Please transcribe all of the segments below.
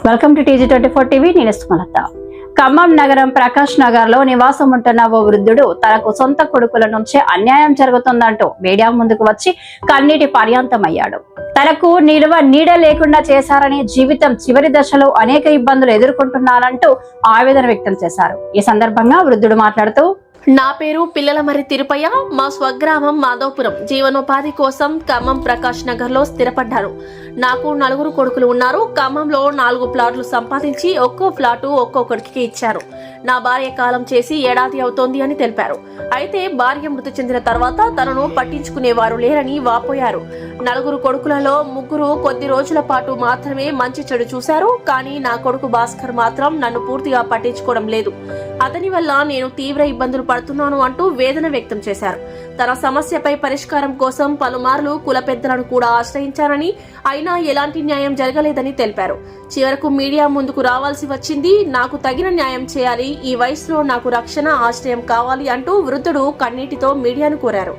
Welcome to TG24 TV. నేను సుమలత. ఖమ్మం నగరం ప్రకాష్ నగర్ లో నివాసం ఉంటున్న ఓ వృద్ధుడు తనకు సొంత కొడుకుల నుంచే అన్యాయం జరుగుతుందంటూ మీడియా ముందుకు వచ్చి కన్నీటి పర్యాంతమయ్యాడు. తనకు నీడ లేకుండా చేశారని, జీవితం చివరి దశలో అనేక ఇబ్బందులు ఎదుర్కొంటున్నానంటూ ఆవేదన వ్యక్తం చేశారు. ఈ సందర్భంగా వృద్ధుడు మాట్లాడుతూ, నా పేరు పిల్లలమర్రి తిరుపయ్య. మా స్వగ్రామం మాధవపురం. జీవనోపాధి కోసం ఖమ్మం ప్రకాష్ నగర్ లో స్థిరపడ్డాను. నాకు 4 కొడుకులు ఉన్నారు. ఖమ్మంలో 4 ప్లాట్లు సంపాదించి ఒక్కో ప్లాటు ఒక్కొక్కడికి ఇచ్చారు. నా భార్య కాలం చేసి ఏడాది అవుతోంది అని తెలిపారు. అయితే భార్య మృతి చెందిన తర్వాత తనను పట్టించుకునేవారు లేరని వాపోయారు. 4 కొడుకులలో 3 కొద్ది రోజుల పాటు మాత్రమే మంచి చెడు చూశారు. కానీ నా కొడుకు భాస్కర్ మాత్రం నన్ను పూర్తిగా పట్టించుకోవడం లేదు. అతని వల్ల నేను తీవ్ర ఇబ్బందులు పడుతున్నాను అంటూ వేదన వ్యక్తం చేశారు. తన సమస్యపై పరిష్కారం కోసం పలుమార్లు కుల పెద్దలను కూడా ఆశ్రయించారని, అయినా ఎలాంటి న్యాయం జరగలేదని తెలిపారు. చివరకు మీడియా ముందుకు రావాల్సి వచ్చింది. నాకు తగిన న్యాయం చేయాలి. ఈ వయసులో నాకు రక్షణ, ఆశ్రయం కావాలి అంటూ వృద్ధుడు కన్నీటితో మీడియాను కోరారు.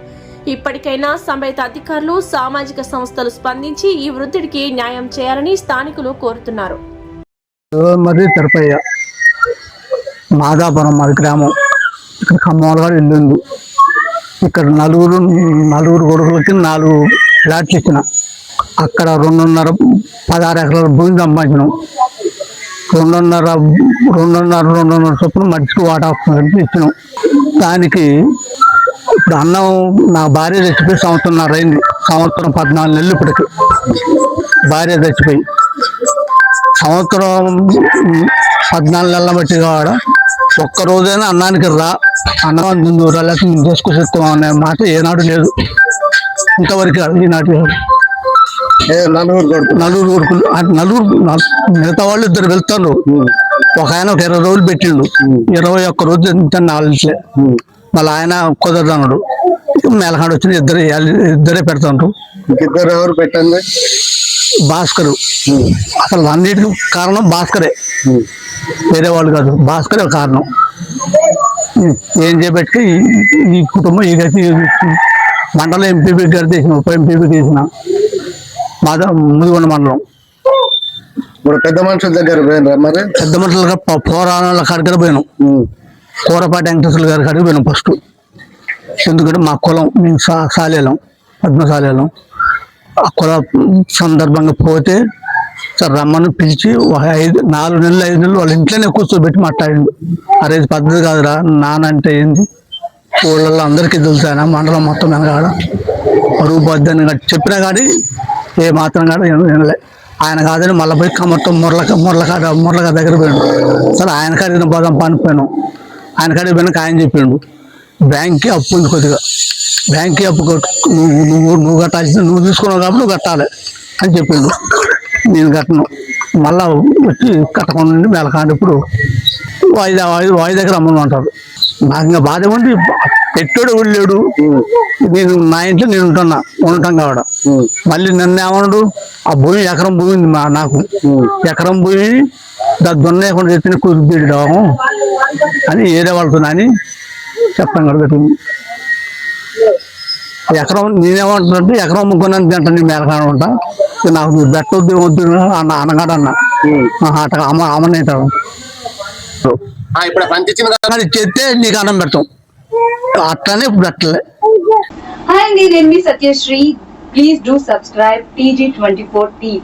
ఇప్పటికైనా సంబంధిత అధికారులు, సామాజిక సంస్థలు స్పందించి ఈ వృద్ధుడికి న్యాయం చేయాలని స్థానికులు కోరుతున్నారు. మాదాపురం మాది గ్రామం. ఇక్కడ ఖమ్మంలో ఇల్లు ఉంది. ఇక్కడ నలుగురు కొడుకులకి 4 ఫ్లాట్లు ఇచ్చిన. అక్కడ 16 ఎకరాల భూమి సంపాదించినాం. 2.5 చొప్పున మట్టికి వాటా వస్తుంది ఇచ్చినాం. దానికి ఇప్పుడు అన్నం నా భార్య చచ్చిపోయి 1.5 సంవత్సరం అయింది. 14 నెలలు ఇప్పటికి భార్య చచ్చిపోయి. 14 నెలల బట్టి కావడం. ఒక్కరోజైనా అన్నానికి అన్నం చేసుకొస్తాం అనే మాట ఏనాడు లేదు. ఇంతవరకు ఈనాటి 4 కొడుకులు, మిగతా వాళ్ళు 2 వెళ్తారు. ఒక ఆయన 20 రోజులు పెట్టిండు. 21 రోజు నాలుగులే. మళ్ళీ ఆయన కుదరదన్నాడు. మేలకాడు వచ్చిన ఇద్దరే పెడతాండ్రు. ఇద్దరు ఎవరు పెట్టండి? భాస్కర్. అసలు అన్నిటికీ కారణం భాస్కరే, వేరే వాళ్ళు కాదు. భాస్కరే కారణం. ఏం చేపట్టి ఈ కుటుంబం ఈ గతి మండలం ఎంపీపీ గారు తీసిన, ఉప ఎంపీపీ తీసిన ముదిగొండ మండలం. ఇప్పుడు పెద్ద మనుషుల దగ్గర పోయినరా? మరి పెద్ద మనుషుల పోరాళ్ళ కాడికి పోయినాం. కూరపాటి వెంకటేశ్వర గారి కాడికి పోయినాం ఫస్ట్. ఎందుకంటే మా కులం, మేము సాలేలం, పద్మశాలేలం. ఆ కుల సందర్భంగా పోతే సార్ రమ్మని పిలిచి 4 నెలలు 5 నెలలు వాళ్ళ ఇంట్లోనే కూర్చోబెట్టి మాట్లాడిండు. అరే ఇది పద్ధతి కాదురా, నానంటే ఏంది, ఊళ్ళల్లో అందరికీ తెలుసు. ఆయన మండలం మొత్తం వెనకాడ పరుగు పద్దని చెప్పినా కానీ ఏ మాత్రం కాదు వినలే. ఆయన కాదని మళ్ళీ పోయి కమ్మతో మురళక దగ్గర పోయాడు. సరే ఆయన కాడికి పోదాం పనిపోయాను. ఆయన కాడికి పోయినాక ఆయన చెప్పిండు, బ్యాంక్కి అప్పు ఉంది కొద్దిగా, బ్యాంక్కి అప్పు నువ్వు కట్టాల్సింది, నువ్వు తీసుకున్నావు కాబట్టి నువ్వు కట్టాలి అని చెప్పిండు. నేను కట్టను. మళ్ళా వచ్చి కట్టకుండా మేలకాండి ఇప్పుడు వాయిదాకి రమ్మమంటారు. నాకు ఇంకా బాధ ఉంది. పెట్టాడు వెళ్ళాడు. నేను నా ఇంట్లో నేను ఉండటం కావడం. మళ్ళీ నన్ను ఏమన్నాడు, ఆ భూమి ఎకరం భూమి ఉంది నాకు, ఎకరం భూమి దాన్ని దున్నేకుండా చెప్పిన కుదిరిపోయాము అని ఏరే వాళ్ళతో అని చెప్పడం కడుగుతుంది. ఎకరం నేనేమంటున్నట్టు ఎకరం అమ్ముకున్నాను తింటాను, నేను మేలకాడ ఉంటా. నాకు పెట్టొద్దు వద్దు అనగాడు అన్న. అమ్మనేటాడు. చెప్తే నీకు అన్నం పెడతాం, అట్లానే పెట్టలే. హాయ్ అండి, నేను మీ Satyasri. Please do subscribe TG24 TV.